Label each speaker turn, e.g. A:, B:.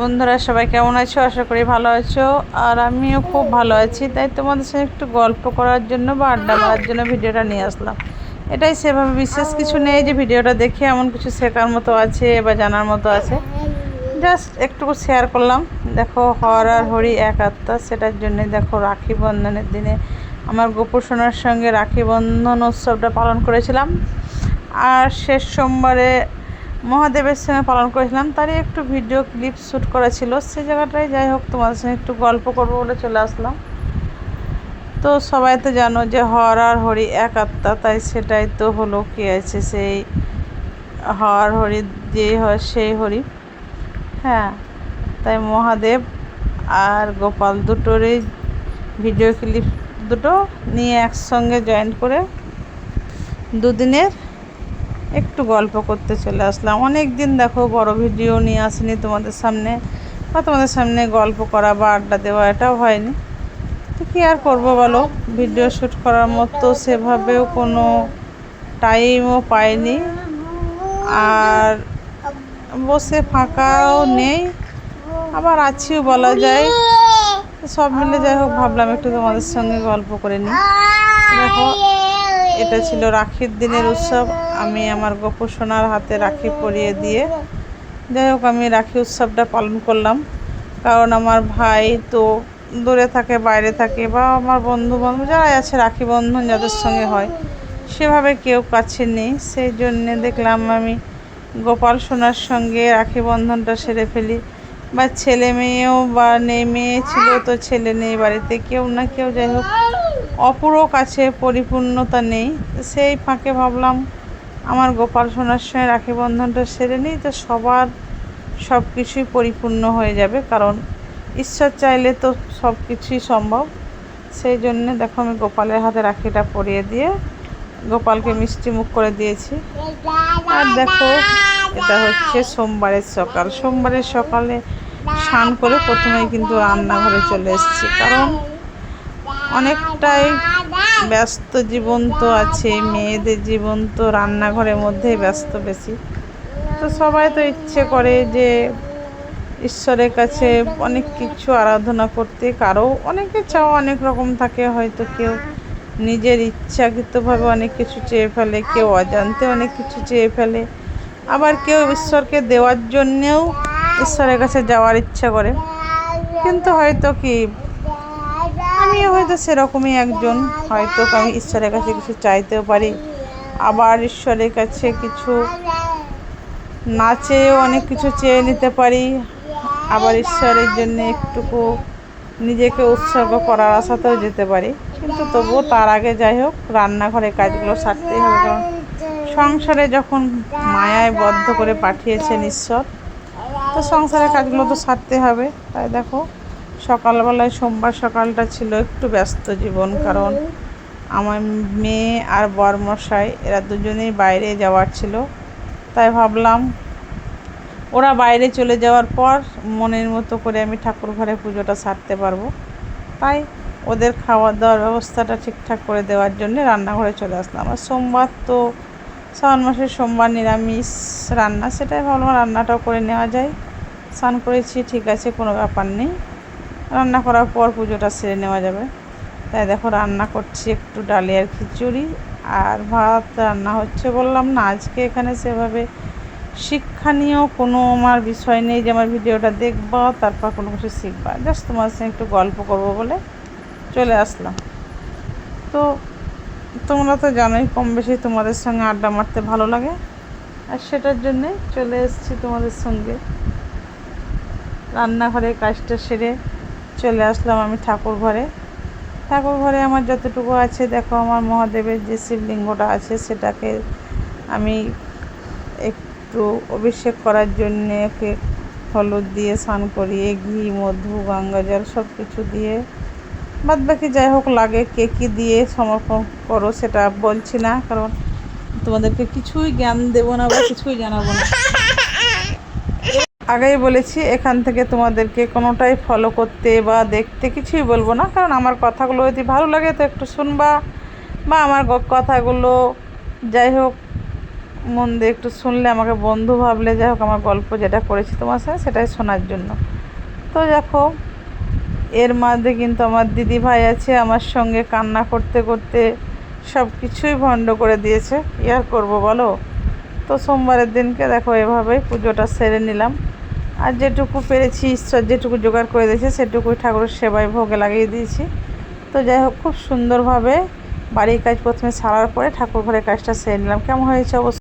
A: বন্ধুরা সবাই কেমন আছো? আশা করি ভালো আছো। আর আমিও খুব ভালো আছি। তাই তোমাদের সাথে একটু গল্প করার জন্য বা আড্ডা মারার জন্য ভিডিওটা নিয়ে আসলাম। এটাই সেভাবে বিশেষ কিছু নেই যে ভিডিওটা দেখে এমন কিছু শেখার মতো আছে বা জানার মতো আছে, জাস্ট একটু শেয়ার করলাম। দেখো, হর আর হরি এক আত্মা, সেটার জন্যে দেখো রাখি বন্ধনের দিনে আমার গোপু সোনার সঙ্গে রাখি বন্ধন উৎসবটা পালন করেছিলাম। আর শেষ সোমবারে মহাদেবের সঙ্গে পালন করেছিলাম, তারই একটু ভিডিও ক্লিপ শ্যুট করা ছিল। সেই জায়গাটায় যাই হোক তোমাদের সঙ্গে একটু গল্প করবো বলে চলে আসলাম। তো সবাই তো জানো যে হর আর হরি এক আত্মা, তাই সেটাই তো হলো কি আছে, সেই হর হরি যে হয় সেই হরি। হ্যাঁ, তাই মহাদেব আর গোপাল দুটোরই ভিডিও ক্লিপ দুটো নিয়ে একসঙ্গে জয়েন করে দুদিনের একটু গল্প করতে চলে আসলাম। অনেক দিন দেখো বড় ভিডিও নিয়ে আসিনি তোমাদের সামনে, বা তোমাদের সামনে গল্প করা বা আড্ডা দেওয়া এটাও হয়নি। তো কী আর করবো বলো, ভিডিও শ্যুট করার মতো সেভাবেও কোনো টাইমও পাইনি, আর বসে ফাঁকাও নেই, আবার আছিও বলা যায়। সব মিলে যাই হোক ভাবলাম একটু তোমাদের সঙ্গে গল্প করে নিই। দেখো, এটা ছিল রাখির দিনের উৎসব। আমি আমার গোপু সোনার হাতে রাখি পরিয়ে দিয়ে যাই হোক আমি রাখি উৎসবটা পালন করলাম। কারণ আমার ভাই তো দূরে থাকে, বাইরে থাকে, বা আমার বন্ধু বান্ধব যারাই আছে রাখি বন্ধন যাদের সঙ্গে হয় সেভাবে কেউ কাছে নেই। সেই জন্যে দেখলাম আমি গোপাল সোনার সঙ্গে রাখি বন্ধনটা সেরে ফেলি। বা ছেলে মেয়েও বা নেই, মেয়ে ছিল তো ছেলে নেই বাড়িতে, কেউ না কেউ যাই হোক অপুরও কাছে পরিপূর্ণতা নেই। সেই ফাঁকে ভাবলাম আমার গোপাল সোনার সঙ্গে রাখি বন্ধনটা সেরে নিই, তো সবার সব কিছুই পরিপূর্ণ হয়ে যাবে। কারণ ঈশ্বর চাইলে তো সব কিছুই সম্ভব। সেই জন্যে দেখো আমি গোপালের হাতে রাখিটা পরিয়ে দিয়ে গোপালকে মিষ্টি মুখ করে দিয়েছি। আর দেখো, এটা হচ্ছে সোমবারের সকাল। সোমবারের সকালে স্নান করে প্রথমেই কিন্তু রান্নাঘরে চলে এসেছি, কারণ অনেকটাই ব্যস্ত জীবন তো আছে, মেয়েদের জীবন তো রান্নাঘরের মধ্যেই ব্যস্ত বেশি। তো সবাই তো ইচ্ছে করে যে ঈশ্বরের কাছে অনেক কিছু আরাধনা করতে, কারো অনেকে চাওয়া অনেক রকম থাকে। হয়তো কেউ নিজের ইচ্ছাকৃতভাবে অনেক কিছু চেয়ে ফেলে, কেউ অজান্তে অনেক কিছু চেয়ে ফেলে, আবার কেউ ঈশ্বরকে দেওয়ার জন্যেও ঈশ্বরের কাছে যাওয়ার ইচ্ছা করে। কিন্তু হয়তো কি আমিও হয়তো সেরকমই একজন, হয়তো আমি ঈশ্বরের কাছে কিছু চাইতেও পারি, আবার ঈশ্বরের কাছে কিছু না চেয়েও অনেক কিছু চেয়ে নিতে পারি, আবার ঈশ্বরের জন্য একটুকু নিজেকে উৎসর্গ করার আশাতেও যেতে পারি। কিন্তু তবুও তার আগে যাই হোক রান্নাঘরে কাজগুলো সারতেই হবে, কারণ সংসারে যখন মায়ায় বদ্ধ করে পাঠিয়েছেন ঈশ্বর, তো সংসারের কাজগুলো তো সারতে হবে। তাই দেখো সকালবেলায় সোমবার সকালটা ছিল একটু ব্যস্ত জীবন, কারণ আমার মেয়ে আর বরমশাই এরা দুজনেই বাইরে যাওয়ার ছিল। তাই ভাবলাম ওরা বাইরে চলে যাওয়ার পর মনের মতো করে আমি ঠাকুর ঘরে পুজোটা সারতে পারবো। তাই ওদের খাওয়া দাওয়ার ব্যবস্থাটা ঠিকঠাক করে দেওয়ার জন্য রান্নাঘরে চলে আসলাম। আর সোমবার তো শ্রাবণ মাসের সোমবার নিরামিষ রান্না, সেটাই ভাবলাম রান্নাটাও করে নেওয়া যায়। স্নান করেছি, ঠিক আছে, কোনো ব্যাপার নেই, রান্না করার পর পুজোটা সেরে নেওয়া যাবে। তাই দেখো রান্না করছি একটু ডালিয়ার খিচুড়ি আর ভাত রান্না হচ্ছে। বললাম না আজকে এখানে সেভাবে শিক্ষণীয় কোনো আমার বিষয় নেই যে আমার ভিডিওটা দেখবা তারপর কোনো কিছু শিখবা, জাস্ট তোমার সঙ্গে একটু গল্প করবো বলে চলে আসলাম। তো তোমরা তো জানোই কম বেশি তোমাদের সঙ্গে আড্ডা মারতে ভালো লাগে, আর সেটার জন্যে চলে এসেছি তোমাদের সঙ্গে। রান্নাঘরে কাজটা সেরে চলে আসলাম আমি ঠাকুর ঘরে। ঠাকুর ঘরে আমার যতটুকু আছে দেখো, আমার মহাদেবের যে শিবলিঙ্গটা আছে সেটাকে আমি একটু অভিষেক করার জন্যে ওকে হলুদ দিয়ে স্নান করিয়ে ঘি মধু গঙ্গা জল সব কিছু দিয়ে, বাদ বাকি যাই হোক লাগে কে কী দিয়ে সমর্পণ করো সেটা বলছি না, কারণ তোমাদেরকে কিছুই জ্ঞান দেবো না বা কিছুই জানাবো না। আগেই বলেছি এখান থেকে তোমাদেরকে কোনোটাই ফলো করতে বা দেখতে কিছুই বলবো না, কারণ আমার কথাগুলো যদি ভালো লাগে তো একটু শুনবা, বা আমার কথাগুলো যাই হোক মন দিয়ে একটু শুনলে, আমাকে বন্ধু ভাবলে, যাই হোক আমার গল্প যেটা করেছি তোমার সাথে সেটাই শোনার জন্য। তো দেখো এর মধ্যে কিন্তু আমার দিদি ভাই আছে আমার সঙ্গে, কান্না করতে করতে সব কিছুই ভণ্ড করে দিয়েছে। কি আর করবো বলো। তো সোমবারের দিনকে দেখো এভাবেই পুজোটা সেরে নিলাম। আর যেটুকু পেরেছি, ঈশ্বর যেটুকু জোগাড় করে দিয়েছে সেটুকুই ঠাকুরের সেবায় ভোগে লাগিয়ে দিয়েছি। তো যাই হোক খুব সুন্দরভাবে বাড়ির কাজ প্রথমে সারার পরে ঠাকুর ঘরের কাজটা সেরে নিলাম। কেমন হয়েছে অবশ্যই